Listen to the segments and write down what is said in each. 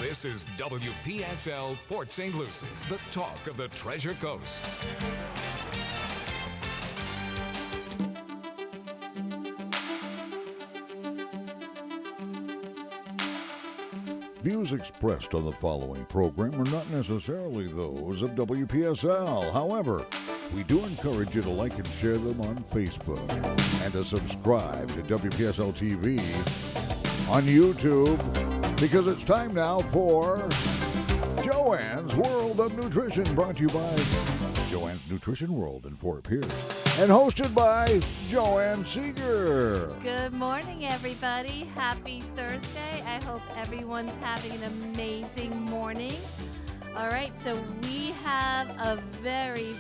This is WPSL Port St. Lucie, the talk of the Treasure Coast. Views expressed on the following program are not necessarily those of WPSL. However, we do encourage you to like and share them on Facebook and to subscribe to WPSL TV on YouTube, because it's time now for Joanne's World of Nutrition, brought to you by Joanne's Nutrition World in Fort Pierce and hosted by Joanne Seeger. Good morning, everybody. Happy Thursday. I hope everyone's having an amazing morning. All right, so we have a very,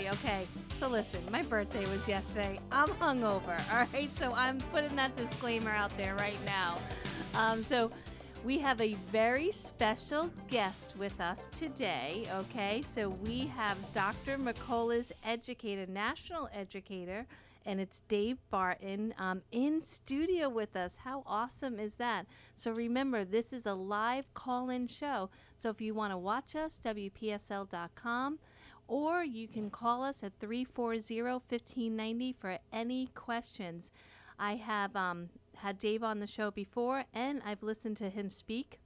okay. So listen, my birthday was yesterday. I'm hungover, all right? So I'm putting that disclaimer out there right now. So we have a very special guest with us today, okay? So we have Dr. Mercola's educator, national educator, and it's Dave Barton in studio with us. How awesome is that? So remember, this is a live call-in show. So if you want to watch us, WPSL.com, or you can call us at 340-1590 for any questions. I have had Dave on the show before, and I've listened to him speak.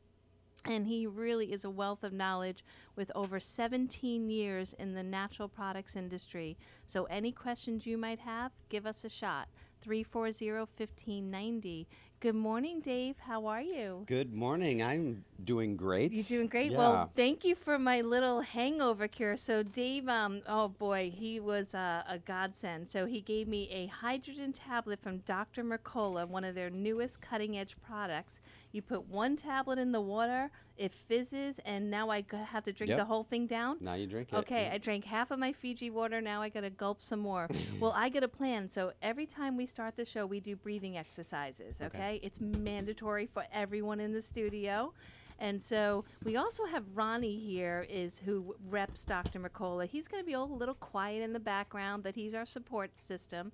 And he really is a wealth of knowledge with over 17 years in the natural products industry. So any questions you might have, give us a shot. 340-1590. Good morning, Dave. How are you? Good morning. I'm doing great. You're doing great? Yeah. Well, thank you for my little hangover cure. So Dave, oh boy, he was a godsend. So he gave me a hydrogen tablet from Dr. Mercola, one of their newest cutting-edge products. You put one tablet in the water, it fizzes, and now I have to drink the whole thing down? Now you drink it. Okay, I drank half of my Fiji water. Now I got to gulp some more. Well, I got a plan. So every time we start the show, we do breathing exercises, okay? It's mandatory for everyone in the studio. And so we also have Ronnie here, who reps Dr. Mercola. He's going to be a little quiet in the background, but he's our support system.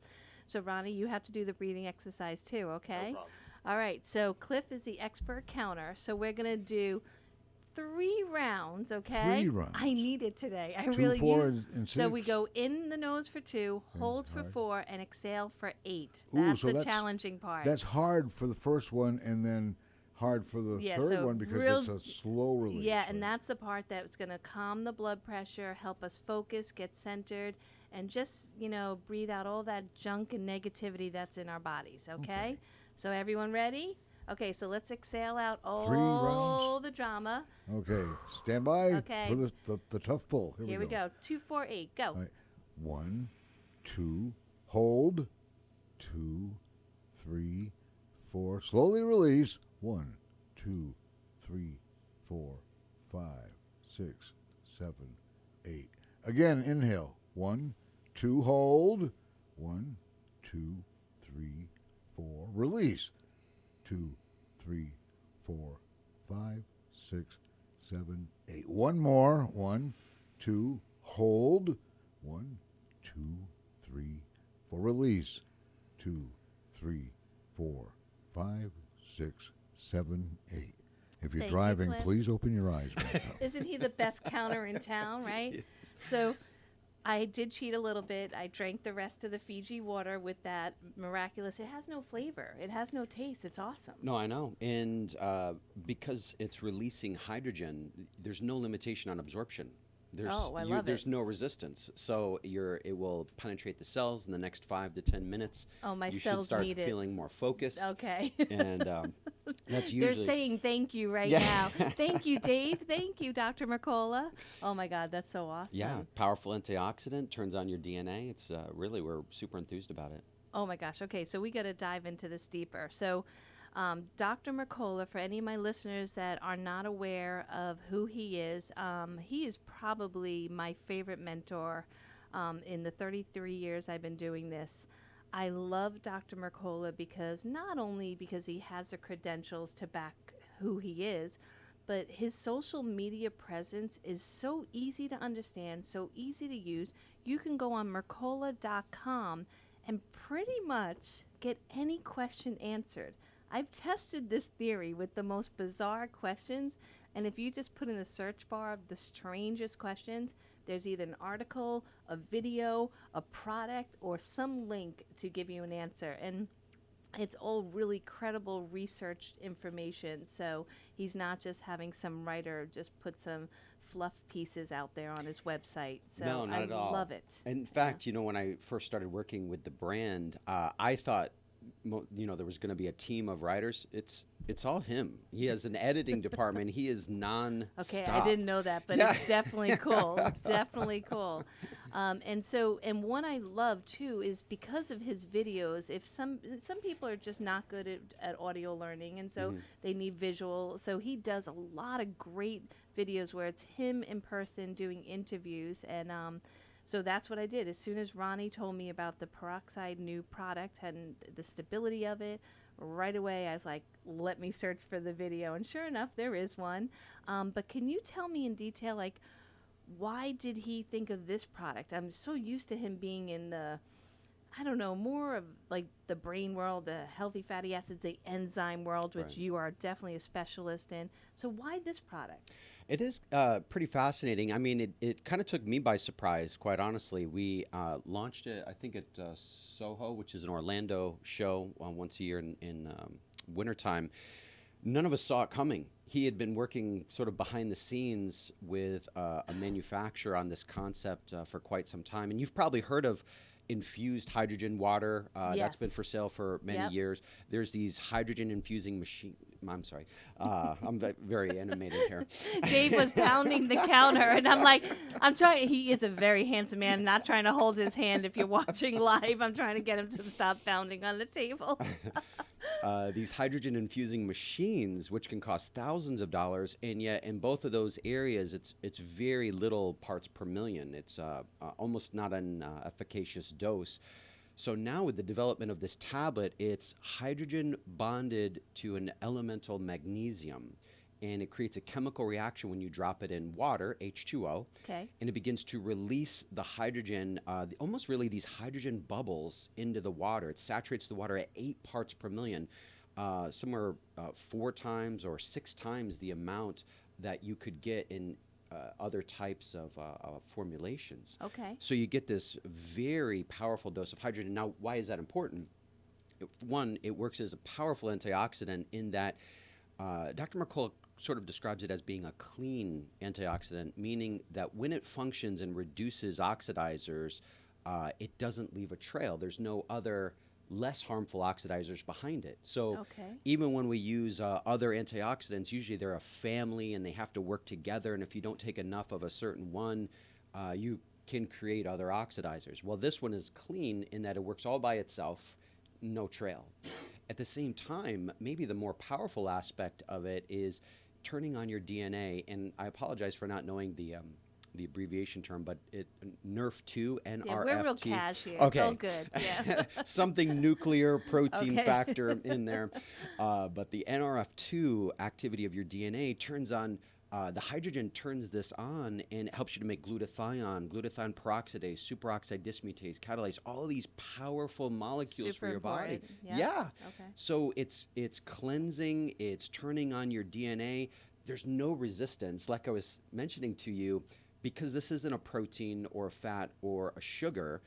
So Ronnie, you have to do the breathing exercise too, okay? No problem. All right, so Cliff is the expert counter. So we're going to do 3 rounds, okay? 3 rounds. I need it today. I 2, really 4, need it. and 6. So we go in the nose for 2, hold for hard. 4, and exhale for 8. Ooh, That's so the challenging part. That's hard for the first one, and then hard for the third so one because it's a slow release. Yeah, and that's the part that's going to calm the blood pressure, help us focus, get centered, and just, breathe out all that junk and negativity that's in our bodies, okay? So everyone ready? Okay, so let's exhale out 3 all rounds. the drama. Okay, stand by Okay. for the tough pull. Here we go. 2, 4, 8, go. All right. 1, 2, hold. 2, 3, 4. Slowly release. 1, 2, 3, 4, 5, 6, 7, 8. Again, inhale. 1, 2, hold. 1, 2, 3, 4. Release. 2, 3, 4, 5, 6, 7, 8. One more. 1, 2, hold. 1, 2, 3, 4. Release. 2, 3, 4, 5, 6, 7, 8. If you're Thank you, driving, Cliff. please open your eyes. Isn't he the best counter in town, right? Yes. So I did cheat a little bit. I drank the rest of the Fiji water with that miraculous. It has no flavor. It has no taste. It's awesome. No, I know. And because it's releasing hydrogen, there's no limitation on absorption. There's no resistance. So it will penetrate the cells in the next 5 to 10 minutes. Oh, my you cells should start need it. feeling more focused. Okay. And that's usually... They're saying thank you right now. Thank you, Dave. Thank you, Dr. Mercola. Oh, my God, that's so awesome. Yeah, powerful antioxidant, turns on your DNA. It's really, we're super enthused about it. Oh, my gosh. Okay, so we got to dive into this deeper. So Dr. Mercola, for any of my listeners that are not aware of who he is probably my favorite mentor in the 33 years I've been doing this. I love Dr. Mercola not only because he has the credentials to back who he is, but his social media presence is so easy to understand, so easy to use. You can go on Mercola.com and pretty much get any question answered. I've tested this theory with the most bizarre questions, and if you just put in the search bar the strangest questions, there's either an article, a video, a product, or some link to give you an answer. And it's all really credible researched information. So he's not just having some writer just put some fluff pieces out there on his website. So No, not I at all. love it. In fact, when I first started working with the brand, I thought, there was going to be a team of writers. It's all him. He has an editing department. He is non-stop. Okay, I didn't know that, but it's definitely cool. Definitely cool. And one I love too is because of his videos. If some people are just not good at audio learning, and so they need visual. So he does a lot of great videos where it's him in person doing interviews, and so that's what I did. As soon as Ronnie told me about the peroxide new product and the stability of it, right away I was like, let me search for the video. And sure enough, there is one. But can you tell me in detail, like, why did he think of this product? I'm so used to him being in the, I don't know, more of like the brain world, the healthy fatty acids, the enzyme world, which you are definitely a specialist in. So why this product? It is pretty fascinating. I mean, it kind of took me by surprise, quite honestly. We launched it, I think, at Soho, which is an Orlando show once a year in wintertime. None of us saw it coming. He had been working sort of behind the scenes with a manufacturer on this concept for quite some time. And you've probably heard of infused hydrogen water. That's been for sale for many years. There's these hydrogen infusing machine. I'm sorry. I'm very animated here. Dave was pounding the counter, and I'm like, I'm trying. He is a very handsome man. I'm not trying to hold his hand if you're watching live. I'm trying to get him to stop pounding on the table. These hydrogen infusing machines, which can cost thousands of dollars, and yet in both of those areas, it's very little parts per million. It's almost not an efficacious dose. So now with the development of this tablet, it's hydrogen bonded to an elemental magnesium, and it creates a chemical reaction when you drop it in water, H2O, and it begins to release the hydrogen, almost really these hydrogen bubbles into the water. It saturates the water at 8 parts per million, somewhere 4 times or 6 times the amount that you could get in other types of formulations. So you get this very powerful dose of hydrogen. Now, why is that important? One, it works as a powerful antioxidant in that Dr. Mercola sort of describes it as being a clean antioxidant, meaning that when it functions and reduces oxidizers, it doesn't leave a trail. There's no other less harmful oxidizers behind it. So even when we use other antioxidants, usually they're a family and they have to work together. And if you don't take enough of a certain one, you can create other oxidizers. Well, this one is clean in that it works all by itself, no trail. At the same time, maybe the more powerful aspect of it is turning on your DNA. And I apologize for not knowing the abbreviation term, but NRF2, NRF2. Yeah, we're real cash here. Okay. It's all good. Yeah. Something nuclear protein factor in there. But the NRF2 activity of your DNA turns on, the hydrogen turns this on, and it helps you to make glutathione, glutathione peroxidase, superoxide dismutase, catalase, all these powerful molecules for your body. So it's cleansing, it's turning on your DNA. There's no resistance, like I was mentioning to you. Because this isn't a protein or a fat or a sugar,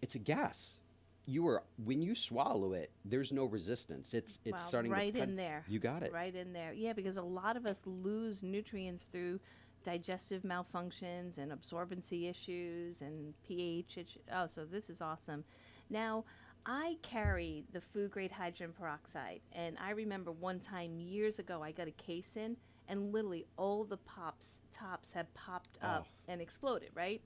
it's a gas. When you swallow it, there's no resistance. It's starting right to in there. You got it. Right in there. Yeah, because a lot of us lose nutrients through digestive malfunctions and absorbency issues and pH. So this is awesome. Now, I carry the food grade hydrogen peroxide, and I remember one time years ago I got a case in, and literally all the tops had popped up and exploded, right?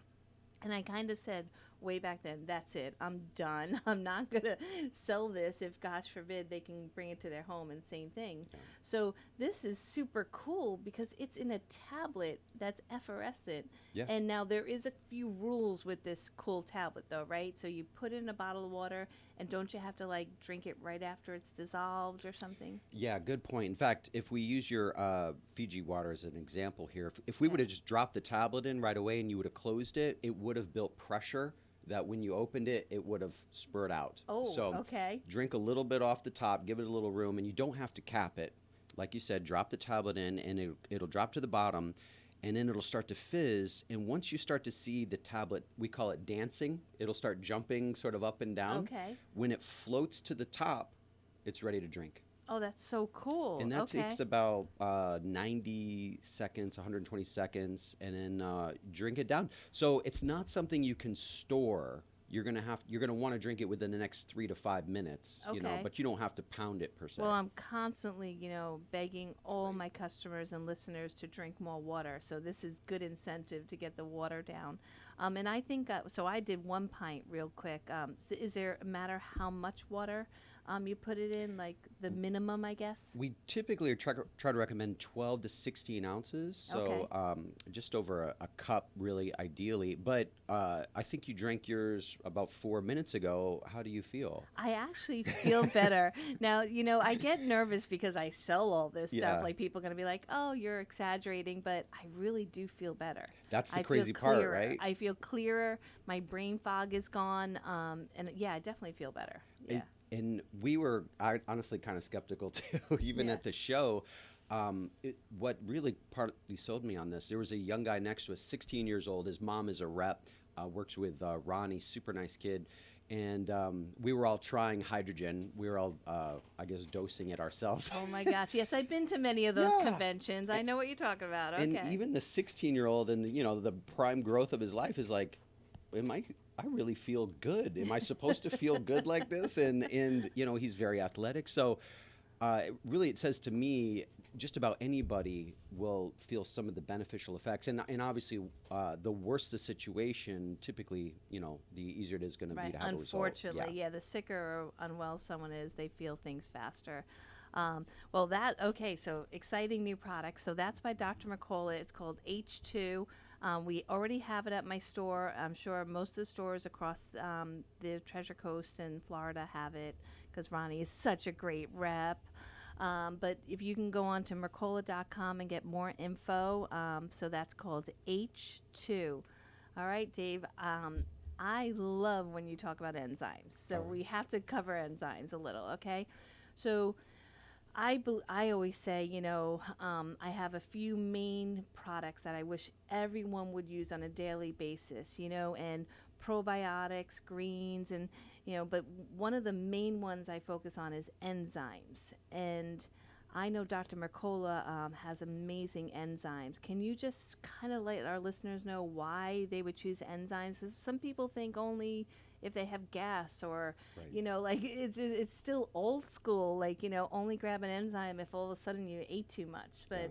And I kind of said way back then, that's it, I'm done. I'm not going to sell this if, gosh forbid, they can bring it to their home, and same thing. So this is super cool because it's in a tablet that's effervescent. And now there is a few rules with this cool tablet though, right? So you put it in a bottle of water, and don't you have to like drink it right after it's dissolved or something? Yeah, good point. In fact, if we use your Fiji water as an example here, if we would have just dropped the tablet in right away and you would have closed it, it would have built pressure that when you opened it, it would have spurred out. Oh, so okay. Drink a little bit off the top, give it a little room, and you don't have to cap it. Like you said, drop the tablet in, and it'll drop to the bottom, and then it'll start to fizz. And once you start to see the tablet, we call it dancing, it'll start jumping sort of up and down. Okay. When it floats to the top, it's ready to drink. Oh, that's so cool. And that takes about 90 seconds, 120 seconds, and then drink it down. So it's not something you can store. You're gonna want to drink it within the next 3 to 5 minutes, Okay. but you don't have to pound it per se. Well, I'm constantly, begging all my customers and listeners to drink more water. So this is good incentive to get the water down. And I think, so I did 1 pint real quick. So is there a matter how much water you put it in, like the minimum, I guess? We typically try to recommend 12 to 16 ounces, so just over a cup, really, ideally. But I think you drank yours about 4 minutes ago. How do you feel? I actually feel better. Now, I get nervous because I sell all this stuff. Like, people are going to be like, oh, you're exaggerating, but I really do feel better. That's the crazy part, right? I feel clearer. My brain fog is gone. And yeah, I definitely feel better. Yeah. And we were honestly kind of skeptical too, even at the show. What really partly sold me on this, there was a young guy next to us, 16 years old. His mom is a rep, works with Ronnie, super nice kid. And we were all trying hydrogen. We were all, I guess, dosing it ourselves. Oh, my gosh. Yes, I've been to many of those conventions. I know what you're talking about. Okay. And even the 16-year-old and, the prime growth of his life is like, I really feel good. Am I supposed to feel good like this? And he's very athletic. So really it says to me, just about anybody will feel some of the beneficial effects. And obviously, the worse the situation, typically, the easier it is going to be to have a result. Unfortunately, the sicker or unwell someone is, they feel things faster. So exciting new product. So that's by Dr. Mercola. It's called H2. We already have it at my store. I'm sure most of the stores across the Treasure Coast and Florida have it because Ronnie is such a great rep. But if you can go on to Mercola.com and get more info, so that's called H2. All right, Dave. I love when you talk about enzymes. So we have to cover enzymes a little, okay? So I always say, I have a few main products that I wish everyone would use on a daily basis, and probiotics, greens, and, but one of the main ones I focus on is enzymes. And I know Dr. Mercola has amazing enzymes. Can you just kind of let our listeners know why they would choose enzymes? 'Cause some people think only if they have gas or, like it's still old school, like, only grab an enzyme if all of a sudden you ate too much. But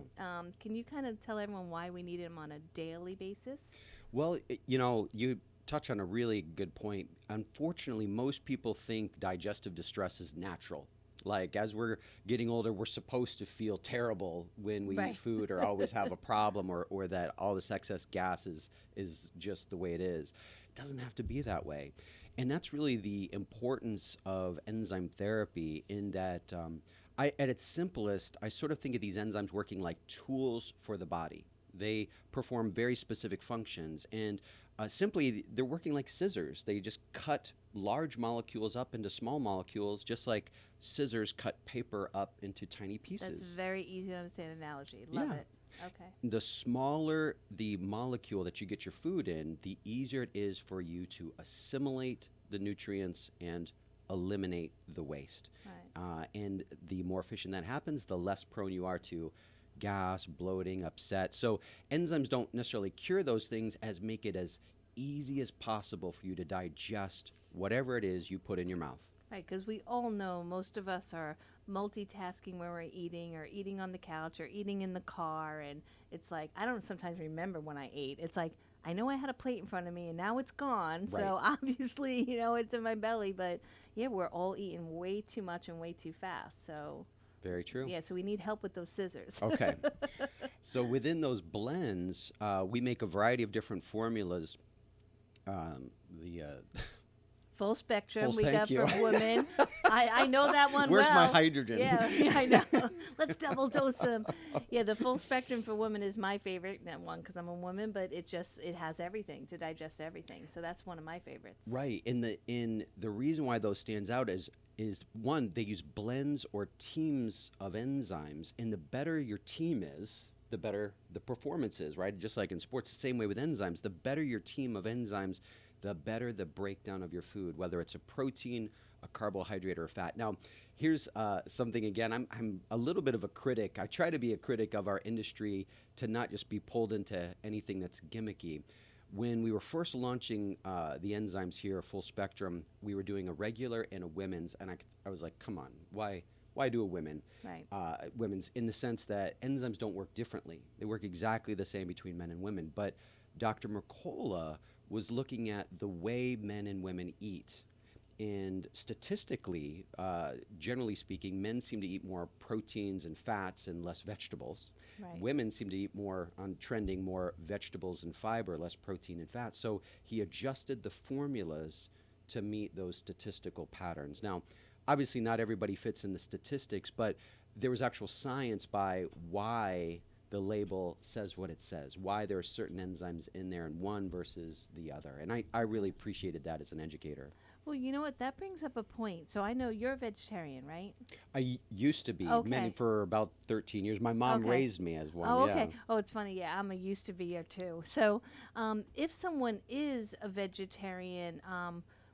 can you kind of tell everyone why we need them on a daily basis? Well, you touch on a really good point. Unfortunately, most people think digestive distress is natural. Like, as we're getting older, we're supposed to feel terrible when we eat food or always have a problem or that all this excess gas is just the way it is. It doesn't have to be that way. And that's really the importance of enzyme therapy in that at its simplest, I sort of think of these enzymes working like tools for the body. They perform very specific functions, and simply they're working like scissors. They just cut large molecules up into small molecules, just like scissors cut paper up into tiny pieces. That's a very easy to understand analogy. Love it. Okay. The smaller the molecule that you get your food in, the easier it is for you to assimilate the nutrients and eliminate the waste. Right. And the more efficient that happens, the less prone you are to gas, bloating, upset. So enzymes don't necessarily cure those things, as make it as easy as possible for you to digest whatever it is you put in your mouth. Right, because we all know most of us are multitasking when we're eating, or eating on the couch, or eating in the car, and it's like, I don't sometimes remember when I ate. It's like, I know I had a plate in front of me and now it's gone. Right. So obviously, it's in my belly, but yeah, we're all eating way too much and way too fast. So very true. Yeah, so we need help with those scissors. Okay. So within those blends, we make a variety of different formulas. Full spectrum. Full, we got thank you. for women. I know that one Where's well. my hydrogen? Yeah, I know. Let's double dose them. Yeah, the full spectrum for women is my favorite one because I'm a woman, but it has everything to digest everything. So that's one of my favorites. Right. In the reason why those stands out is one, they use blends or teams of enzymes, and the better your team is, the better the performance is, right? Just like in sports, the same way with enzymes. The better your team of enzymes, the better the breakdown of your food, whether it's a protein, a carbohydrate, or a fat. Now, here's something again. I'm a little bit of a critic. I try to be a critic of our industry to not just be pulled into anything that's gimmicky. When we were first launching the enzymes here, Full Spectrum, we were doing a regular and a women's, and I was like, come on, why do a women? Right. Women's, in the sense that enzymes don't work differently. They work exactly the same between men and women. But Dr. Mercola was looking at the way men and women eat. And statistically, generally speaking, men seem to eat more proteins and fats and less vegetables. Right. Women seem to eat more, trending more vegetables and fiber, less protein and fat. So he adjusted the formulas to meet those statistical patterns. Now, obviously not everybody fits in the statistics, but there was actual science by why the label says what it says, why there are certain enzymes in there in one versus the other. And I really appreciated that as an educator. Well, you know what? That brings up a point. So I know you're a vegetarian, right? I used to be, Okay. for about 13 years. My mom Okay. raised me as one. Oh, yeah. okay. Oh, it's funny. Yeah, I'm a used to be too. So if someone is a vegetarian,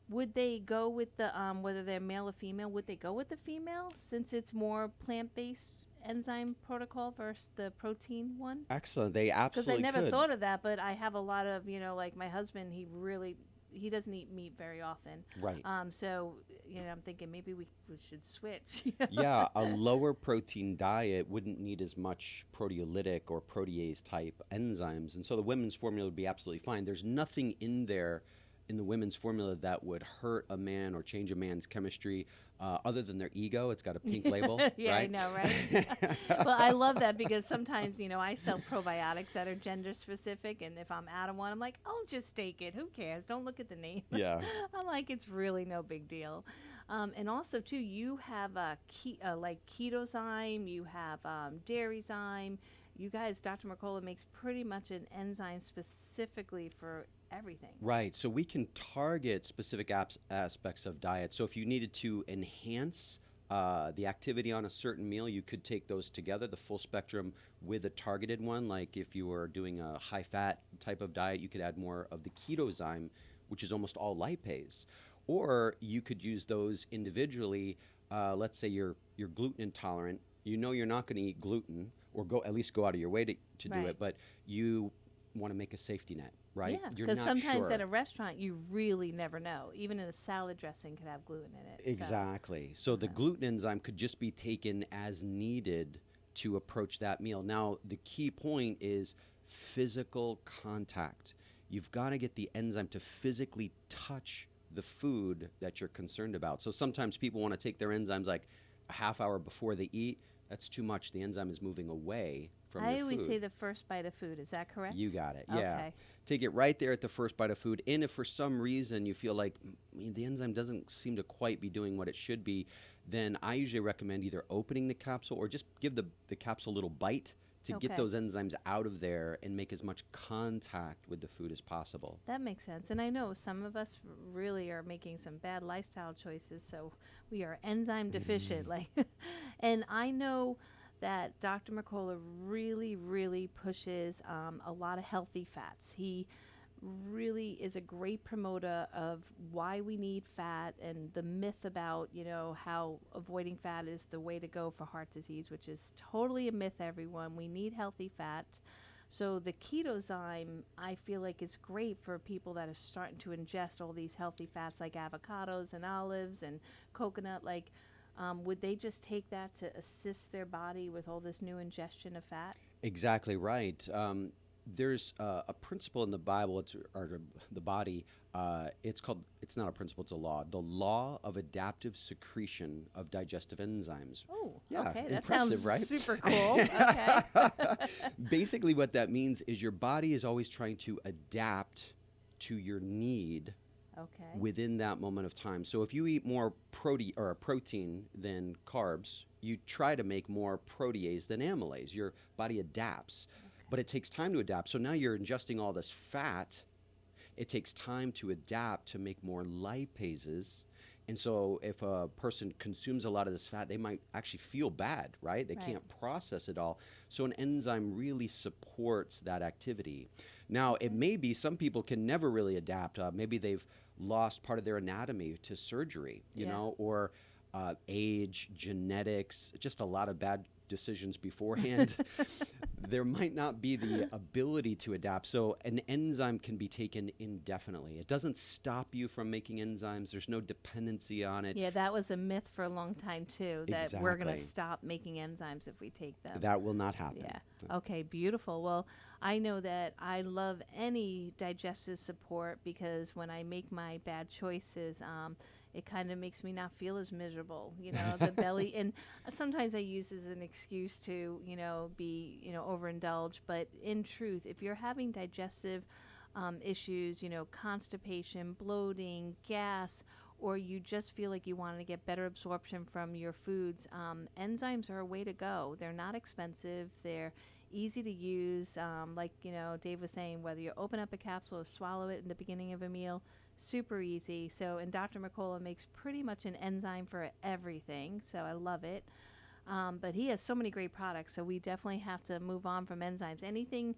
would they go with the, whether they're male or female, would they go with the female since it's more plant-based enzyme protocol versus the protein one? Excellent. They Because I absolutely never could. thought of that, but I have a lot of, like my husband, he doesn't eat meat very often. Right. So, I'm thinking maybe we should switch. Yeah, a lower protein diet wouldn't need as much proteolytic or protease type enzymes. And so the women's formula would be absolutely fine. There's nothing in there in the women's formula that would hurt a man or change a man's chemistry other than their ego. It's got a pink label, Yeah, right? I know, right? Well, I love that because sometimes, I sell probiotics that are gender specific. And if I'm out of one, I'm like, oh, just take it. Who cares? Don't look at the name. Yeah. I'm like, it's really no big deal. And also, too, you have like ketozyme, you have dairyzyme. You guys, Dr. Mercola makes pretty much an enzyme specifically for everything. Right. So we can target specific aspects of diet. So if you needed to enhance the activity on a certain meal, you could take those together, the full spectrum with a targeted one. Like if you were doing a high-fat type of diet, you could add more of the ketozyme, which is almost all lipase. Or you could use those individually. Let's say you're gluten intolerant. You're not going to eat gluten, or at least go out of your way to do Right. it, but you want to make a safety net, right? Yeah, You're because not sometimes sure. at a restaurant, you really never know. Even in a salad dressing could have gluten in it. Exactly. So the gluten enzyme could just be taken as needed to approach that meal. Now, the key point is physical contact. You've got to get the enzyme to physically touch the food that you're concerned about. So sometimes people want to take their enzymes like a half hour before they eat. That's too much. The enzyme is moving away from I your always food. say the first bite of food. Is that correct? You got it. Yeah. Okay. Take it right there at the first bite of food. And if for some reason you feel like the enzyme doesn't seem to quite be doing what it should be, then I usually recommend either opening the capsule or just give the capsule a little bite to get Okay. those enzymes out of there and make as much contact with the food as possible. That makes sense. And I know some of us really are making some bad lifestyle choices, so we are enzyme deficient. And I know that Dr. Mercola really, really pushes a lot of healthy fats. He really is a great promoter of why we need fat and the myth about, how avoiding fat is the way to go for heart disease, which is totally a myth, everyone. We need healthy fat. So the ketozyme, I feel like, is great for people that are starting to ingest all these healthy fats like avocados and olives and coconut. Would they just take that to assist their body with all this new ingestion of fat? Exactly right. There's a principle in the Bible, or the body. It's not a principle, it's a law. The law of adaptive secretion of digestive enzymes. Oh, Yeah, okay. That impressive, sounds right? super cool. Okay. Basically, what that means is your body is always trying to adapt to your need within that moment of time. So if you eat more protein than carbs, you try to make more protease than amylase. Your body adapts, but it takes time to adapt. So now you're ingesting all this fat. It takes time to adapt to make more lipases. And so if a person consumes a lot of this fat, they might actually feel bad, right? They can't process it all. So an enzyme really supports that activity. Now, it may be some people can never really adapt. Maybe they've lost part of their anatomy to surgery, you know, or age, genetics, just a lot of bad decisions beforehand. There might not be the ability to adapt. So an enzyme can be taken indefinitely. It doesn't stop you from making enzymes. There's no dependency on it. Yeah, that was a myth for a long time too, that we're going to stop making enzymes if we take them. That will not happen. Yeah. Okay, beautiful. Well, I know that I love any digestive support because when I make my bad choices, it kind of makes me not feel as miserable, you know, the belly. And sometimes I use as an excuse to, be, overindulge. But in truth, if you're having digestive issues, constipation, bloating, gas, or you just feel like you want to get better absorption from your foods, enzymes are a way to go. They're not expensive. They're easy to use. Like, Dave was saying, whether you open up a capsule or swallow it in the beginning of a meal, super easy. So, and Dr. Mercola makes pretty much an enzyme for everything. So I love it. But he has so many great products. So we definitely have to move on from enzymes. Anything,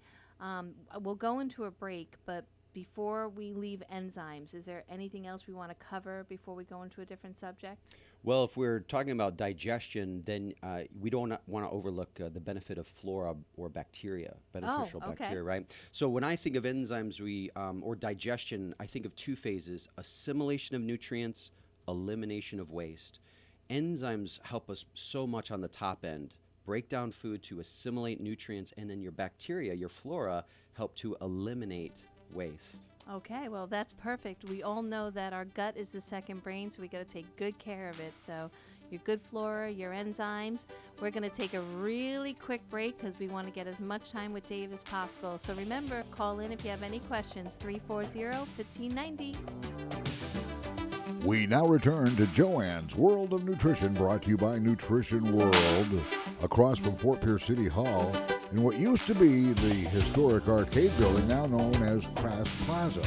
we'll go into a break, but before we leave enzymes, is there anything else we want to cover before we go into a different subject? Well, if we're talking about digestion, then we don't want to overlook the benefit of flora or bacteria, beneficial bacteria, right? So when I think of enzymes, or digestion, I think of two phases: assimilation of nutrients, elimination of waste. Enzymes help us so much on the top end. Break down food to assimilate nutrients, and then your bacteria, your flora, help to eliminate waste. Okay, well, that's perfect. We all know that our gut is the second brain, so we got to take good care of it. So your good flora, your enzymes. We're going to take a really quick break because we want to get as much time with Dave as possible. So remember, call in if you have any questions, 340-1590. We now return to Joanne's World of Nutrition, brought to you by Nutrition World, across from Fort Pierce City Hall, in what used to be the historic arcade building, now known as Crass Plaza.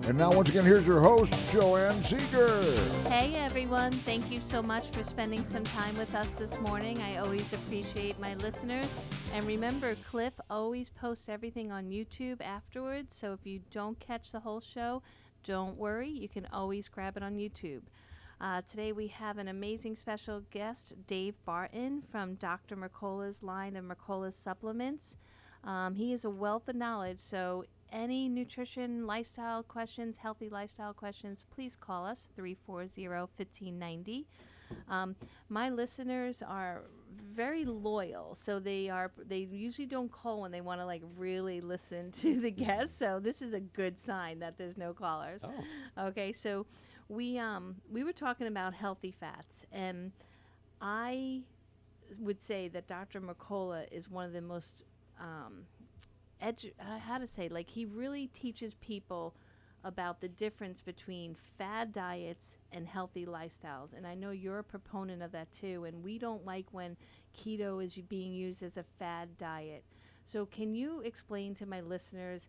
And now, once again, here's your host, Joanne Seeger. Hey, everyone. Thank you so much for spending some time with us this morning. I always appreciate my listeners. And remember, Cliff always posts everything on YouTube afterwards, so if you don't catch the whole show, don't worry, you can always grab it on YouTube. Today we have an amazing special guest, Dave Barton from Dr. Mercola's line of Mercola supplements. He is a wealth of knowledge, so any nutrition, lifestyle questions, healthy lifestyle questions, please call us, 340-1590. My listeners are very loyal, so they usually don't call when they want to really listen to the guests. So this is a good sign that there's no callers. Oh. Okay, so we were talking about healthy fats, and I would say that Dr. Mercola is one of the most he really teaches people about the difference between fad diets and healthy lifestyles. And I know you're a proponent of that too, and we don't like when keto is being used as a fad diet. So can you explain to my listeners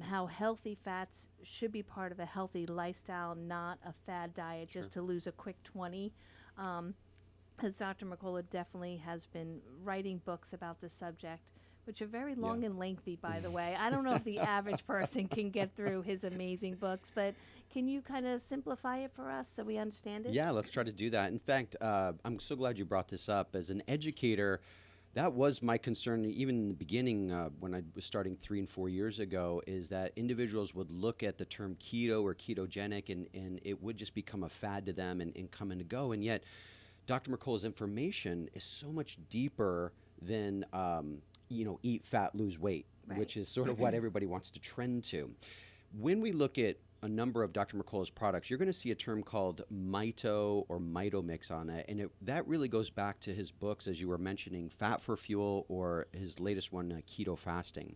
how healthy fats should be part of a healthy lifestyle, not a fad diet just to lose a quick 20? Because Dr. Mercola definitely has been writing books about this subject, which are very long and lengthy, by the way. I don't know if the average person can get through his amazing books, but can you kind of simplify it for us so we understand it? Yeah, let's try to do that. In fact, I'm so glad you brought this up. As an educator, that was my concern even in the beginning when I was starting 3 and 4 years ago, is that individuals would look at the term keto or ketogenic and it would just become a fad to them and come and go. And yet, Dr. Mercola's information is so much deeper than eat fat, lose weight, which is sort of what everybody wants to trend to. When we look at a number of Dr. Mercola's products, you're going to see a term called mito or mitomix on it. And that really goes back to his books, as you were mentioning, Fat for Fuel, or his latest one, Keto Fasting.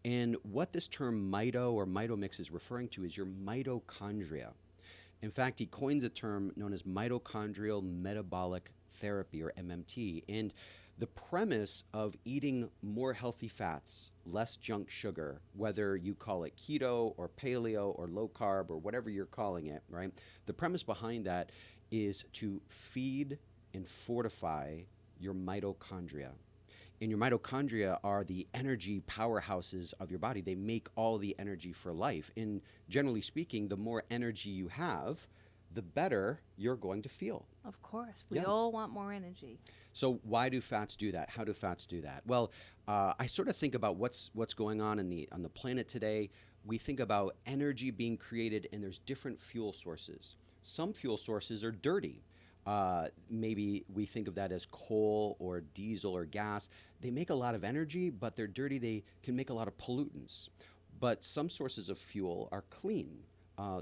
And what this term mito or mitomix is referring to is your mitochondria. In fact, he coins a term known as mitochondrial metabolic therapy, or MMT. And the premise of eating more healthy fats, less junk sugar, whether you call it keto or paleo or low carb or whatever you're calling it, right? The premise behind that is to feed and fortify your mitochondria. And your mitochondria are the energy powerhouses of your body. They make all the energy for life. And generally speaking, the more energy you have, the better you're going to feel. Of course. We all want more energy. So why do fats do that? How do fats do that? Well, I sort of think about what's going on on the planet today. We think about energy being created, and there's different fuel sources. Some fuel sources are dirty. Maybe we think of that as coal or diesel or gas. They make a lot of energy, but they're dirty. They can make a lot of pollutants. But some sources of fuel are clean.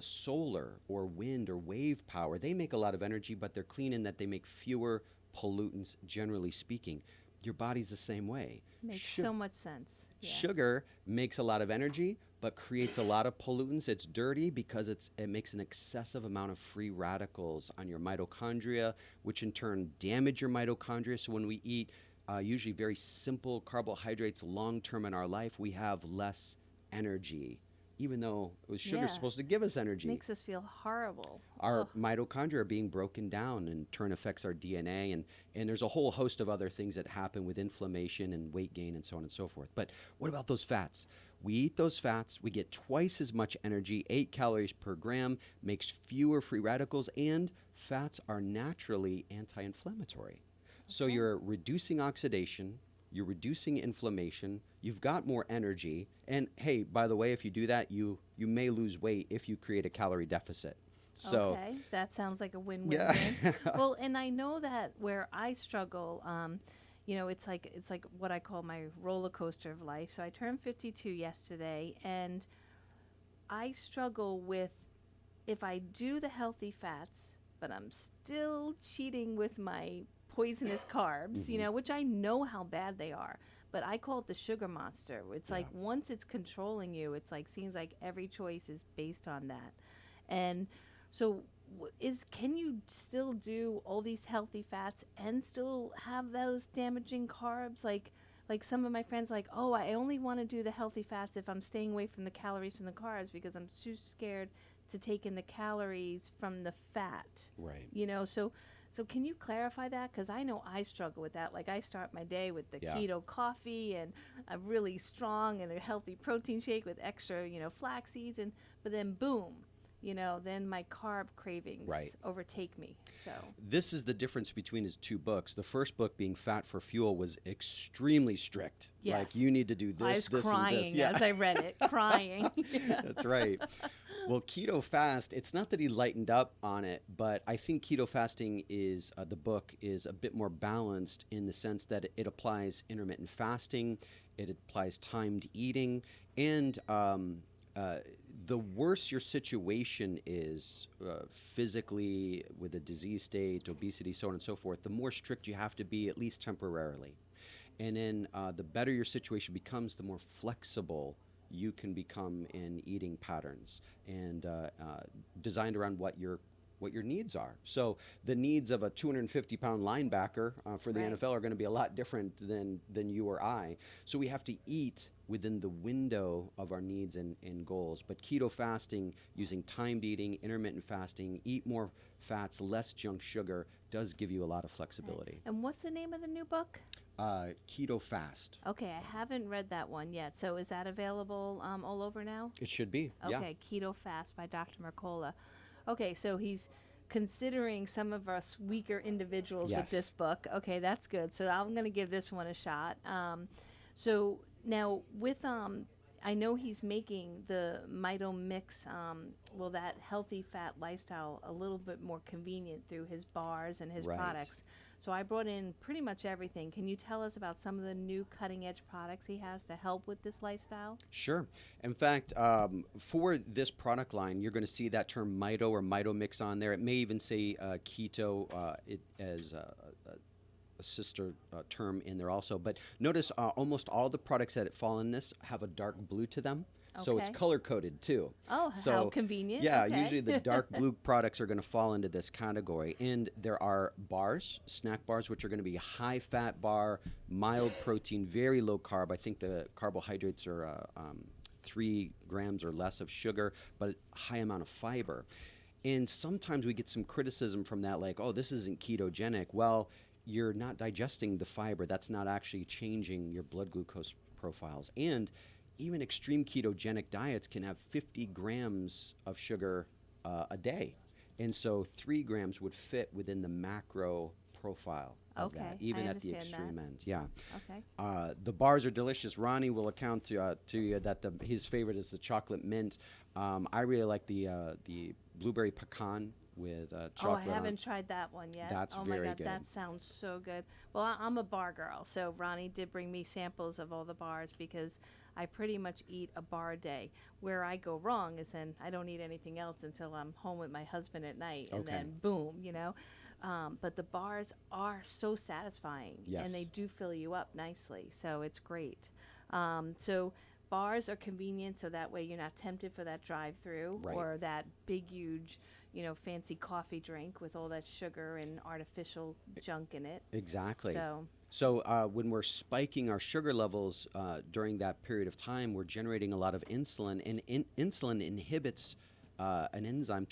Solar or wind or wave power, they make a lot of energy, but they're clean in that they make fewer pollutants, generally speaking. Your body's the same way. Makes so much sense. Yeah. Sugar makes a lot of energy, but creates a lot of pollutants. It's dirty because it makes an excessive amount of free radicals on your mitochondria, which in turn damage your mitochondria. So when we eat usually very simple carbohydrates long-term in our life, we have less energy, even though sugar's supposed to give us energy. Makes us feel horrible. Our mitochondria are being broken down, and in turn affects our DNA, and there's a whole host of other things that happen with inflammation and weight gain and so on and so forth. But what about those fats? We eat those fats, we get twice as much energy, 8 calories per gram, makes fewer free radicals, and fats are naturally anti-inflammatory. Okay. So you're reducing oxidation, you're reducing inflammation, you've got more energy, and hey, by the way, if you do that, you may lose weight if you create a calorie deficit. So, okay, that sounds like a win-win-win. Well, and I know that where I struggle, it's like what I call my roller coaster of life. So I turned 52 yesterday, and I struggle with if I do the healthy fats, but I'm still cheating with my poisonous carbs, which I know how bad they are, but I call it the sugar monster. It's like once it's controlling you, it's like seems like every choice is based on that. And so can you still do all these healthy fats and still have those damaging carbs? Like some of my friends like, oh, I only want to do the healthy fats if I'm staying away from the calories and the carbs because I'm too scared to take in the calories from the fat. Right. So can you clarify that? Because I know I struggle with that. Like I start my day with the keto coffee and a really strong and a healthy protein shake with extra, flax seeds, but then boom, then my carb cravings overtake me. So this is the difference between his two books. The first book, being Fat for Fuel, was extremely strict. Yes. Like you need to do this, I was this, crying and this. as I read it, crying. That's right. Well, Keto Fast, it's not that he lightened up on it, but I think Keto Fasting is, the book is a bit more balanced in the sense that it applies intermittent fasting, it applies timed eating, and the worse your situation is physically with a disease state, obesity, so on and so forth, the more strict you have to be, at least temporarily. And then the better your situation becomes, the more flexible you can become in eating patterns and designed around what your needs are. So the needs of a 250-pound linebacker for the NFL are going to be a lot different than you or I. So we have to eat within the window of our needs and goals. But keto fasting, using timed eating, intermittent fasting, eat more fats, less junk sugar, does give you a lot of flexibility. Okay. And what's the name of the new book? Keto Fast. Okay, I haven't read that one yet. So is that available all over now? It should be. Okay, Keto Fast by Dr. Mercola. Okay, so he's considering some of us weaker individuals with this book. Okay, that's good. So I'm going to give this one a shot. So now with I know he's making the Mito Mix, that healthy fat lifestyle a little bit more convenient through his bars and his products. So I brought in pretty much everything. Can you tell us about some of the new cutting-edge products he has to help with this lifestyle? Sure. In fact, for this product line, you're going to see that term Mito or Mito Mix on there. It may even say keto as sister term in there also. But notice almost all the products that fall in this have a dark blue to them. So it's color coded too. Oh, so, how convenient. Yeah, okay. usually the dark blue products are going to fall into this category. And there are bars, snack bars, which are going to be high fat bar, mild protein, very low carb. I think the carbohydrates are 3 grams or less of sugar, but high amount of fiber. And sometimes we get some criticism from that, like, oh, this isn't ketogenic. Well, you're not digesting the fiber. That's not actually changing your blood glucose profiles. And even extreme ketogenic diets can have 50 grams of sugar a day. And so 3 grams would fit within the macro profile of that, even at the extreme end. Yeah. Okay. The bars are delicious. Ronnie will account to you that his favorite is the chocolate mint. I really like the blueberry pecan with chocolate. Oh, I haven't tried that one yet. That's oh very my God, good. that sounds so good. Well, I'm a bar girl, so Ronnie did bring me samples of all the bars because I pretty much eat a bar a day. Where I go wrong is then I don't eat anything else until I'm home with my husband at night, and then boom, you know. But the bars are so satisfying, and they do fill you up nicely, so it's great. So bars are convenient, so that way you're not tempted for that drive-through or that big, huge, fancy coffee drink with all that sugar and artificial junk in it. Exactly. So when we're spiking our sugar levels during that period of time, we're generating a lot of insulin, and insulin inhibits an enzyme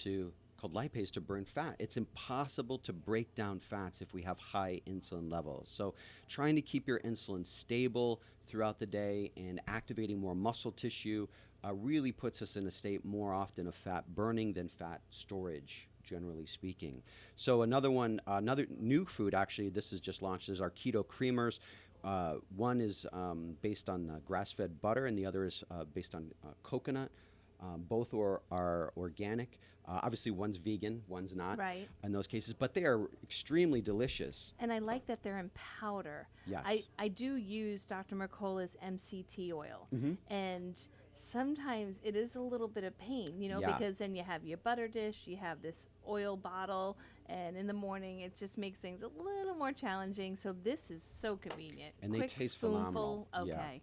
called lipase to burn fat. It's impossible to break down fats if we have high insulin levels. So trying to keep your insulin stable throughout the day and activating more muscle tissue really puts us in a state more often of fat burning than fat storage, generally speaking. So another new food, actually, this is just launched, is our keto creamers. One is based on grass-fed butter, and the other is based on coconut. Both are organic. Obviously, one's vegan, one's not in those cases, but they are extremely delicious. And I like that they're in powder. Yes. I do use Dr. Mercola's MCT oil, and sometimes it is a little bit of pain, because then you have your butter dish, you have this oil bottle, and in the morning it just makes things a little more challenging. So this is so convenient. And they Quick taste spoonful, phenomenal. okay.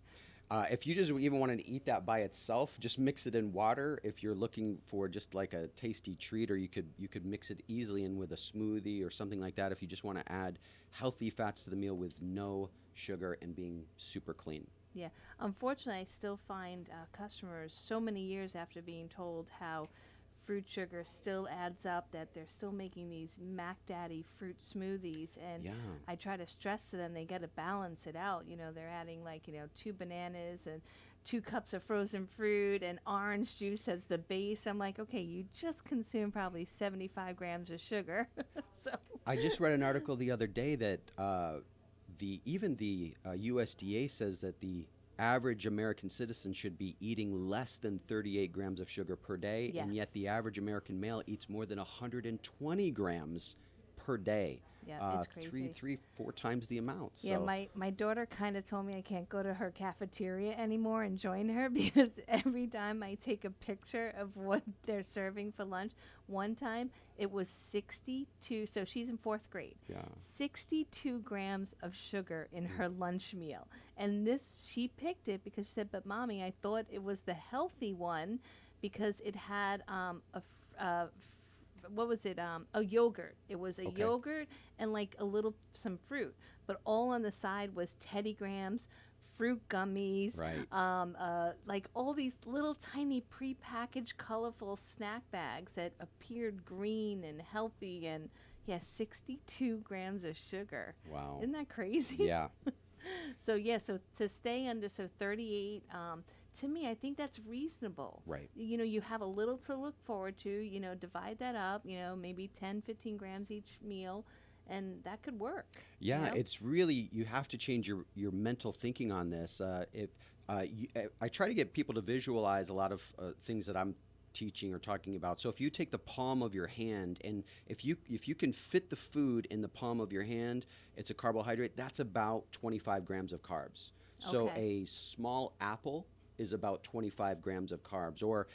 Yeah. If you just even wanted to eat that by itself, just mix it in water. If you're looking for just like a tasty treat, or you could mix it easily in with a smoothie or something like that if you just want to add healthy fats to the meal with no sugar and being super clean. Yeah. Unfortunately, I still find customers so many years after being told how fruit sugar still adds up, that they're still making these Mac Daddy fruit smoothies, and I try to stress to them they got to balance it out. They're adding 2 bananas and 2 cups of frozen fruit and orange juice as the base. I'm like, okay, you just consumed probably 75 grams of sugar. So I just read an article the other day that the USDA says that the average American citizen should be eating less than 38 grams of sugar per day, and yet the average American male eats more than 120 grams per day. Yeah, it's crazy. 4 times the amount. Yeah, so. my daughter kind of told me I can't go to her cafeteria anymore and join her because every time I take a picture of what they're serving for lunch, one time it was 62, so she's in 4th grade, 62 grams of sugar in her lunch meal. And she picked it because she said, but Mommy, I thought it was the healthy one because it had what was it? A yogurt. It was a yogurt and some fruit, but all on the side was Teddy Grahams, fruit gummies, all these little tiny prepackaged colorful snack bags that appeared green and healthy, and 62 grams of sugar. Wow. Isn't that crazy? Yeah. So to stay under 38, to me, I think that's reasonable. Right. You have a little to look forward to, divide that up, maybe 10, 15 grams each meal, and that could work. Yeah, it's really, you have to change your mental thinking on this. I try to get people to visualize a lot of things that I'm teaching or talking about. So if you take the palm of your hand, and if you can fit the food in the palm of your hand, it's a carbohydrate, that's about 25 grams of carbs. So a small apple is about 25 grams of carbs. Or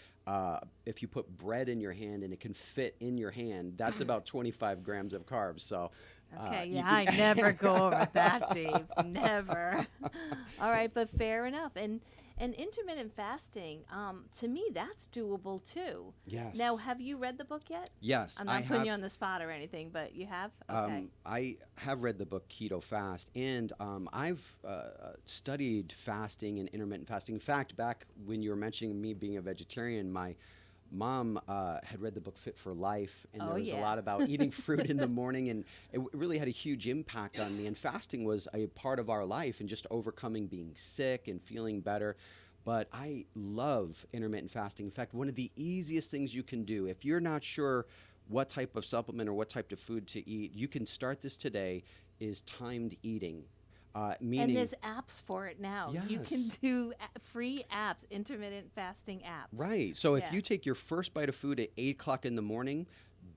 if you put bread in your hand and it can fit in your hand, that's about 25 grams of carbs. So Okay, I never go over that deep. Never. All right, but fair enough. And intermittent fasting, to me, that's doable too. Yes. Now, have you read the book yet? Yes, I'm not putting you on the spot or anything, but you have? Okay. I have read the book Keto Fast, and I've studied fasting and intermittent fasting. In fact, back when you were mentioning me being a vegetarian, my mom had read the book Fit for Life, and there was a lot about eating fruit in the morning, and it really had a huge impact on me. And fasting was a part of our life, and just overcoming being sick and feeling better. But I love intermittent fasting. In fact, one of the easiest things you can do, if you're not sure what type of supplement or what type of food to eat, you can start this today, is timed eating. And there's apps for it now. Yes. You can do free apps, intermittent fasting apps. Right. So if you take your first bite of food at 8 o'clock in the morning,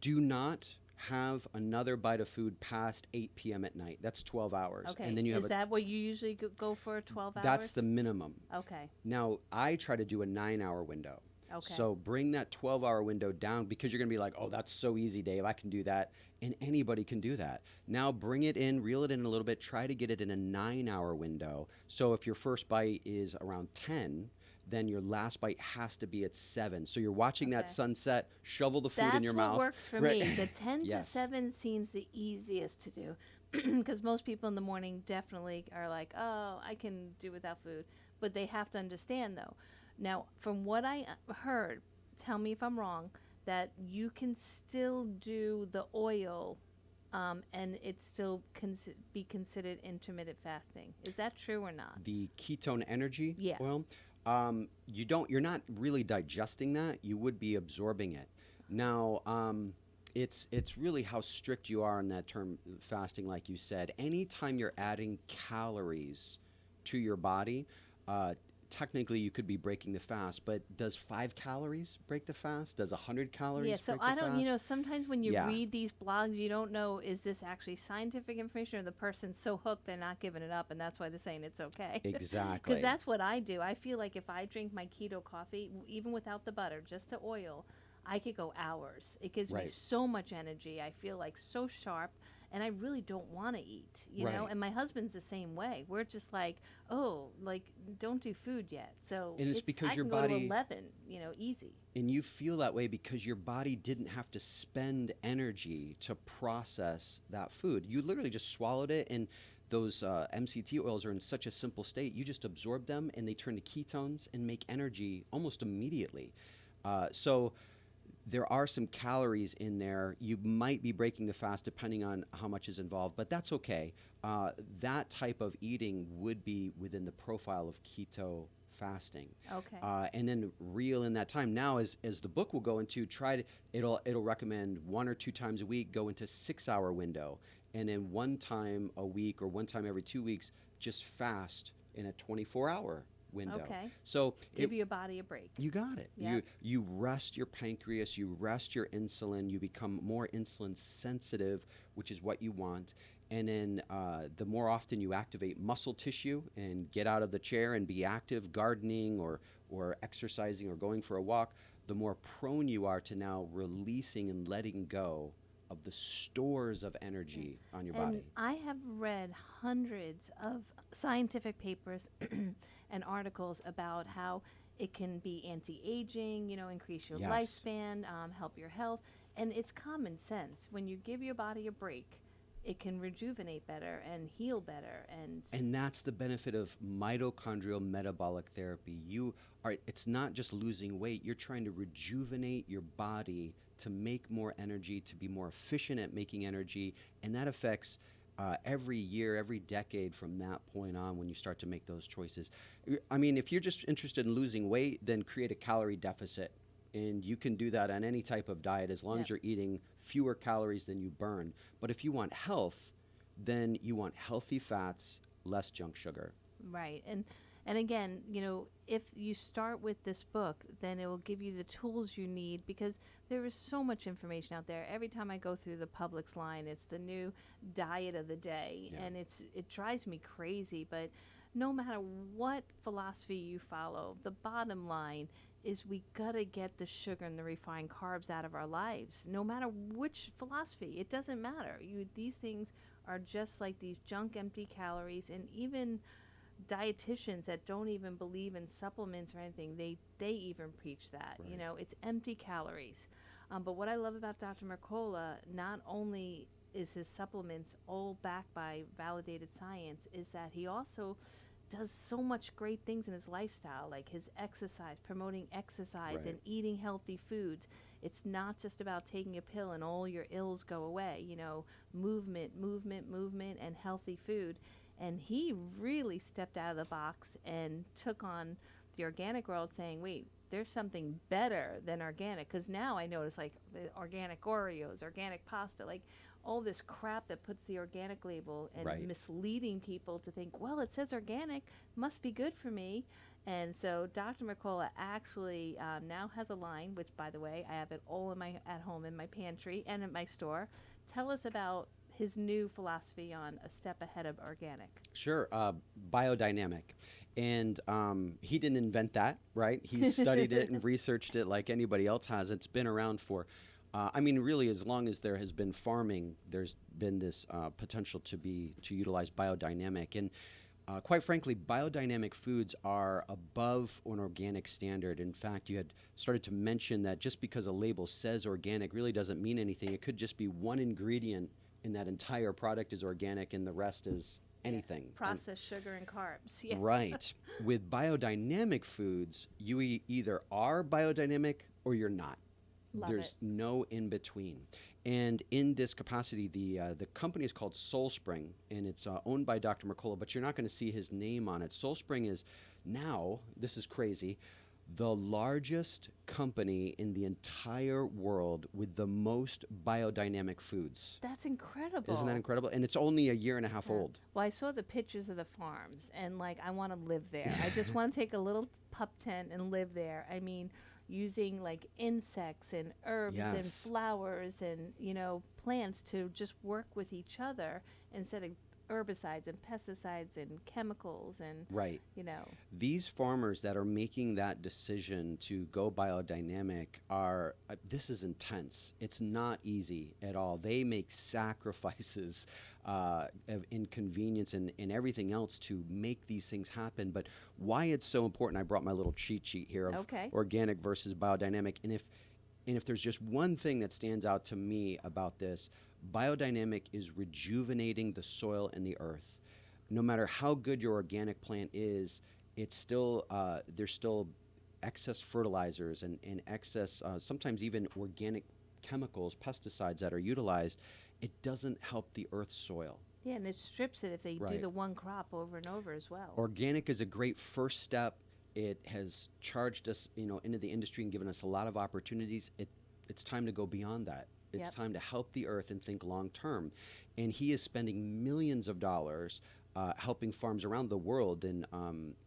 do not have another bite of food past 8 p.m. at night. That's 12 hours. Okay. And then you Is that what you usually go for, 12 hours? That's the minimum. Okay. Now, I try to do a 9-hour window. Okay. So bring that 12-hour window down, because you're going to be like, oh, that's so easy, Dave. I can do that. And anybody can do that. Now bring it in, reel it in a little bit, try to get it in a 9-hour window. So if your first bite is around 10, then your last bite has to be at 7. So you're watching that sunset, shovel the food in your mouth. That's what works for me. The 10 to 7 seems the easiest to do, because most people in the morning definitely are like, oh, I can do without food. But they have to understand, though. Now, from what I heard, tell me if I'm wrong, that you can still do the oil and it still be considered intermittent fasting. Is that true or not? The ketone energy oil? Yeah. You're not really digesting that. You would be absorbing it. Now, it's really how strict you are on that term fasting, like you said. Anytime you're adding calories to your body, technically you could be breaking the fast, but does 5 calories break the fast? Does 100 calories break the fast? Yeah, so I don't, sometimes when you read these blogs, you don't know, is this actually scientific information, or the person's so hooked they're not giving it up, and that's why they're saying it's okay. Exactly. Because that's what I do. I feel like if I drink my keto coffee, even without the butter, just the oil, I could go hours. It gives me so much energy. I feel like so sharp. And I really don't want to eat, you know? And my husband's the same way. We're just like, oh, like, don't do food yet. So and it's because I your can body go to 11, easy. And you feel that way because your body didn't have to spend energy to process that food. You literally just swallowed it, and those MCT oils are in such a simple state. You just absorb them, and they turn to ketones and make energy almost immediately. So there are some calories in there. You might be breaking the fast depending on how much is involved, but that's okay. That type of eating would be within the profile of keto fasting. Okay. And then reel in that time. Now, as the book will go into, it'll recommend 1 or 2 times a week, go into 6-hour window, and then 1 time a week or 1 time every 2 weeks, just fast in a 24-hour window. Okay. So give your body a break. You got it. Yep. You rest your pancreas, you rest your insulin, you become more insulin sensitive, which is what you want. And then the more often you activate muscle tissue and get out of the chair and be active, gardening or exercising or going for a walk, the more prone you are to now releasing and letting go of the stores of energy on your body. I have read hundreds of scientific papers and articles about how it can be anti-aging, increase your lifespan, help your health. And it's common sense. When you give your body a break, it can rejuvenate better and heal better. And that's the benefit of mitochondrial metabolic therapy. It's not just losing weight. You're trying to rejuvenate your body to make more energy, to be more efficient at making energy. And that affects every year, every decade from that point on when you start to make those choices. I mean, if you're just interested in losing weight, then create a calorie deficit. And you can do that on any type of diet as long as you're eating fewer calories than you burn. But if you want health, then you want healthy fats, less junk sugar. Right. And again, if you start with this book, then it will give you the tools you need, because there is so much information out there. Every time I go through the Publix line, it's the new diet of the day, and it drives me crazy. But no matter what philosophy you follow, the bottom line is we gotta get the sugar and the refined carbs out of our lives, no matter which philosophy. It doesn't matter. These things are just like these junk, empty calories, and even dietitians that don't even believe in supplements or anything, they even preach that. Right. You know, it's empty calories. But what I love about Dr. Mercola, not only is his supplements all backed by validated science, is that he also does so much great things in his lifestyle, like his exercise, promoting exercise Right. and eating healthy foods. It's not just about taking a pill and all your ills go away. You know, movement, and healthy food. And he really stepped out of the box and took on the organic world, saying, wait, there's something better than organic. Because now I notice, like, the organic Oreos, organic pasta, like all this crap that puts the organic label and Right. misleading people to think, well, it says organic, must be good for me. And so Dr. Mercola actually now has a line, which, by the way, I have it all at home in my pantry and at my store. Tell us about his new philosophy on a step ahead of organic. Sure, biodynamic. And he didn't invent that, right? He studied it and researched it like anybody else has. It's been around for, really, as long as there has been farming, there's been this potential to utilize biodynamic. And quite frankly, biodynamic foods are above an organic standard. In fact, you had started to mention that just because a label says organic really doesn't mean anything. It could just be one ingredient in that entire product is organic and the rest is anything. Processed sugar and carbs. Yeah. Right. With biodynamic foods, you either are biodynamic or you're not. Love There's it. no in between. And in this capacity, the company is called SoulSpring, and it's owned by Dr. Mercola, but you're not going to see his name on it. SoulSpring is now, this is crazy, the largest company in the entire world with the most biodynamic foods. That's incredible. Isn't that incredible? And it's only a year and a half old. Well, I saw the pictures of the farms, and like, I want to live there. I just want to take a little pup tent and live there. I mean, using like insects and herbs and Yes. flowers and, you know, plants to just work with each other instead of herbicides and pesticides and chemicals and, Right. you know. These farmers that are making that decision to go biodynamic are, this is intense. It's not easy at all. They make sacrifices of inconvenience and everything else to make these things happen. But why it's so important, I brought my little cheat sheet here of organic versus biodynamic. And if there's just one thing that stands out to me about this, biodynamic is rejuvenating the soil and the earth. No matter how good your organic plant is, it's still there's still excess fertilizers and excess, sometimes even organic chemicals, pesticides that are utilized. It doesn't help the earth's soil. Yeah, and it strips it if they do the one crop over and over as well. Organic is a great first step. It has charged us, into the industry and given us a lot of opportunities. It's time to go beyond that. It's time to help the earth and think long term. And he is spending millions of dollars helping farms around the world in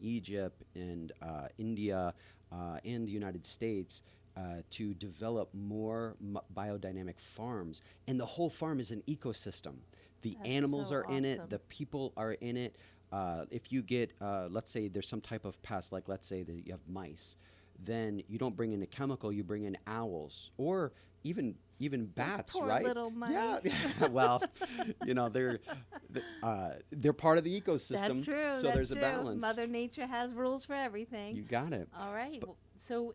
Egypt and India and the United States to develop more biodynamic farms. And the whole farm is an ecosystem. The animals are in it. The people are in it. If you get, let's say there's some type of pest, like let's say that you have mice, then you don't bring in a chemical, you bring in owls or even bats, poor right? little mice. Yeah. Well, they're part of the ecosystem. That's true. So there's a balance. Mother Nature has rules for everything. You got it. All right. So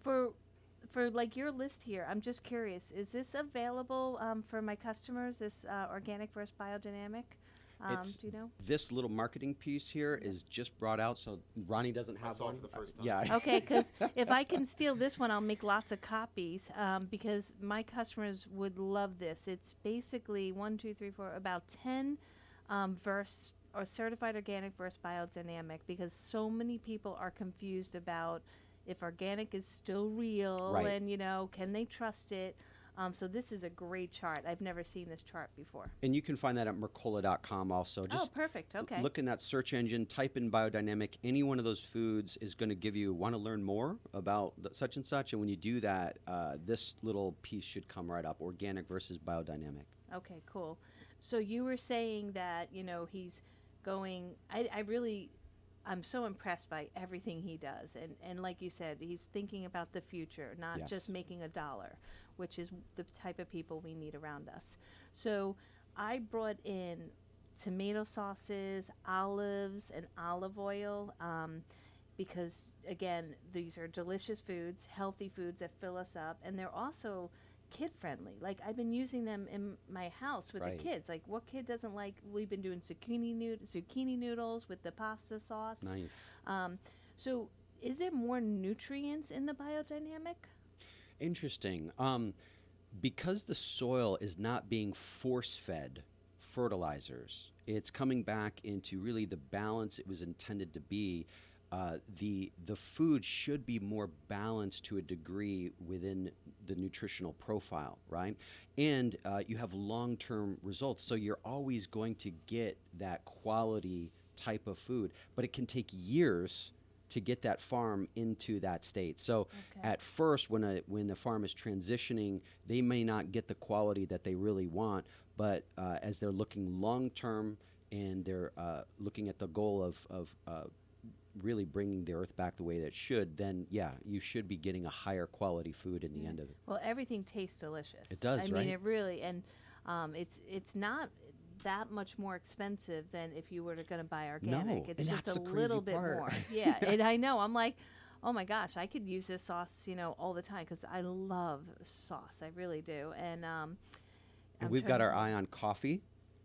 for like your list here, I'm just curious, is this available for my customers, this organic versus biodynamic? Do you know? This little marketing piece here is just brought out, so Ronnie doesn't have one. For the first time. Yeah. Okay, because if I can steal this one, I'll make lots of copies because my customers would love this. It's basically 1, 2, 3, 4, about 10 versus or certified organic versus biodynamic, because so many people are confused about if organic is still real and, can they trust it? So this is a great chart. I've never seen this chart before. And you can find that at Mercola.com also. Just perfect. Okay. look in that search engine, type in biodynamic. Any one of those foods is going to give you, want to learn more about such and such. And when you do that, this little piece should come right up, organic versus biodynamic. Okay, cool. So you were saying that, he's going, I really I'm so impressed by everything he does. And like you said, he's thinking about the future, not just making a dollar, which is the type of people we need around us. So I brought in tomato sauces, olives, and olive oil, because, again, these are delicious foods, healthy foods that fill us up, and they're also kid-friendly. Like, I've been using them in my house with the kids. Like, what kid doesn't like, we've been doing zucchini noodles with the pasta sauce. Nice. So is there more nutrients in the biodynamic? Interesting. Because the soil is not being force-fed fertilizers, it's coming back into really the balance it was intended to be. The food should be more balanced to a degree within the nutritional profile, right? And you have long-term results, so you're always going to get that quality type of food, but it can take years to get that farm into that state. So at first, when the farm is transitioning, they may not get the quality that they really want, but as they're looking long-term and they're looking at the goal of really bringing the earth back the way that it should, then you should be getting a higher quality food in the end of it. Well, everything tastes delicious. It does, I right? mean, it really, and it's not that much more expensive than if you were going to buy organic. No, It's and just that's a the little crazy bit part. more. Yeah, and I know. I'm like, oh my gosh, I could use this sauce, all the time because I love sauce. I really do. And we've got our eye on coffee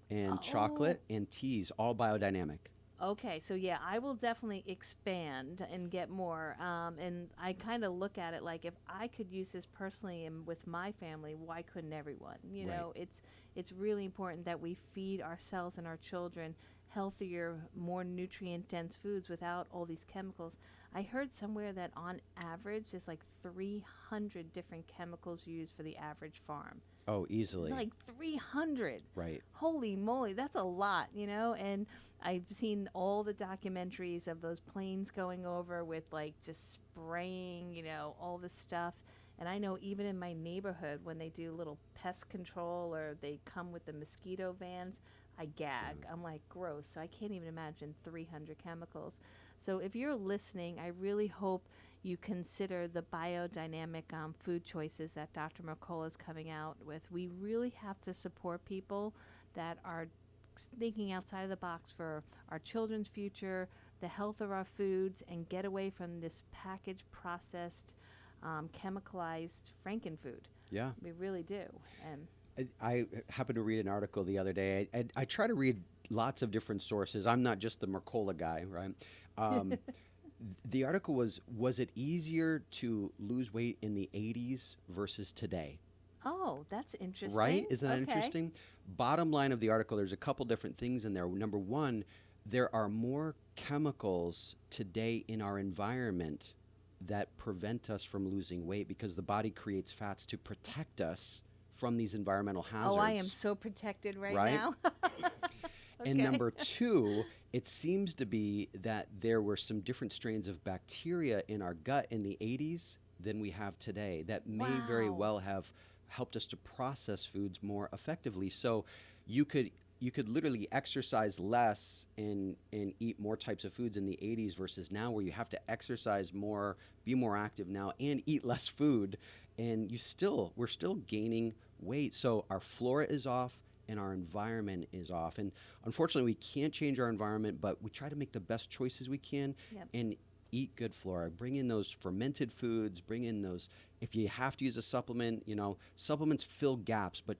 and chocolate and teas, all biodynamic. Okay, so I will definitely expand and get more. And I kind of look at it like, if I could use this personally and with my family, why couldn't everyone? You know, it's really important that we feed ourselves and our children healthier, more nutrient-dense foods without all these chemicals. I heard somewhere that on average, there's like 300 different chemicals used for the average farm. Oh, easily. Like 300. Right. Holy moly, that's a lot, and I've seen all the documentaries of those planes going over with like just spraying, all this stuff. And I know even in my neighborhood when they do little pest control or they come with the mosquito vans, I gag. I'm like, gross. So I can't even imagine 300 chemicals. So if you're listening, I really hope you consider the biodynamic food choices that Dr. Mercola is coming out with. We really have to support people that are thinking outside of the box for our children's future, the health of our foods, and get away from this packaged, processed, chemicalized frankenfood. Yeah. We really do. And I happened to read an article the other day. I try to read lots of different sources. I'm not just the Mercola guy, right? The article was it easier to lose weight in the 80s versus today? Oh, that's interesting. Right? Isn't that interesting? Bottom line of the article, there's a couple different things in there. Number one, there are more chemicals today in our environment that prevent us from losing weight because the body creates fats to protect us from these environmental hazards. Oh, I am so protected right now. And number two, it seems to be that there were some different strains of bacteria in our gut in the 80s than we have today that may very well have helped us to process foods more effectively. So you could literally exercise less and eat more types of foods in the 80s versus now, where you have to exercise more, be more active now, and eat less food, and we're still gaining weight. So our flora is off and our environment is off. And unfortunately, we can't change our environment, but we try to make the best choices we can and eat good flora. Bring in those fermented foods, bring in those, if you have to use a supplement, supplements fill gaps, but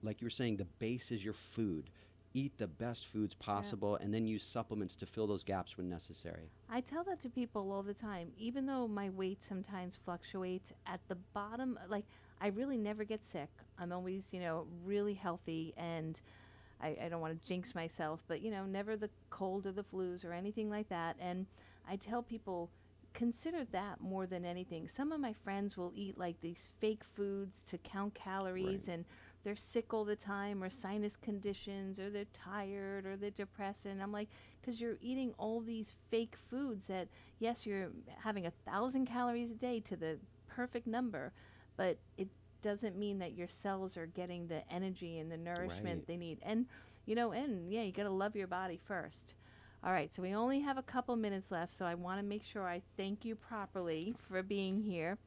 like you were saying, the base is your food. Eat the best foods possible and then use supplements to fill those gaps when necessary. I tell that to people all the time. Even though my weight sometimes fluctuates, at the bottom, like, I really never get sick. I'm always, really healthy, and I don't want to jinx myself, but, never the cold or the flus or anything like that. And I tell people, consider that more than anything. Some of my friends will eat like these fake foods to count calories, and they're sick all the time, or sinus conditions, or they're tired, or they're depressed. And I'm like, because you're eating all these fake foods that, yes, you're having 1,000 calories a day to the perfect number, but it doesn't mean that your cells are getting the energy and the nourishment they need. And, you got to love your body first. All right, so we only have a couple minutes left, so I want to make sure I thank you properly for being here.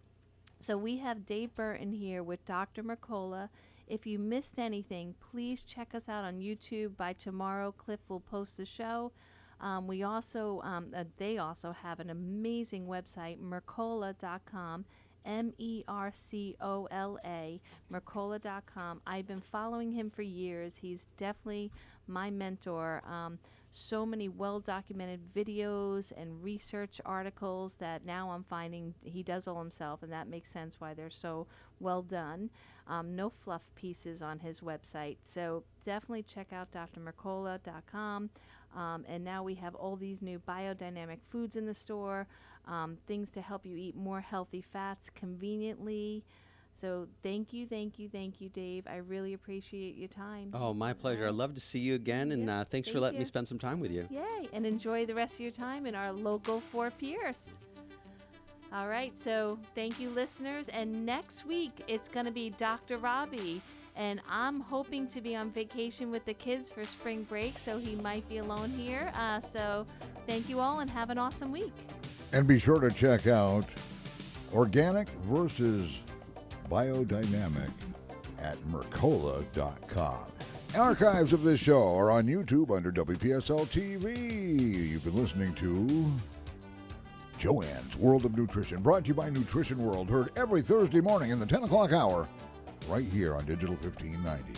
So we have Dave Barton here with Dr. Mercola. If you missed anything, please check us out on YouTube. By tomorrow, Cliff will post the show. They also have an amazing website, Mercola.com, MERCOLA, Mercola.com. I've been following him for years. He's definitely my mentor. So many well-documented videos and research articles that now I'm finding he does all himself, and that makes sense why they're so well done. No fluff pieces on his website. So definitely check out drmercola.com. And now we have all these new biodynamic foods in the store, things to help you eat more healthy fats conveniently. So thank you, Dave. I really appreciate your time. Oh, my pleasure. I'd love to see you again, and thanks for letting me spend some time with you. Yay, and enjoy the rest of your time in our local Fort Pierce. All right, so thank you, listeners. And next week, it's going to be Dr. Robbie. And I'm hoping to be on vacation with the kids for spring break, so he might be alone here. So thank you all, and have an awesome week. And be sure to check out Organic versus Biodynamic at Mercola.com. Archives of this show are on YouTube under WPSL TV. You've been listening to Joanne's World of Nutrition, brought to you by Nutrition World, heard every Thursday morning in the 10 o'clock hour, right here on Digital 1590.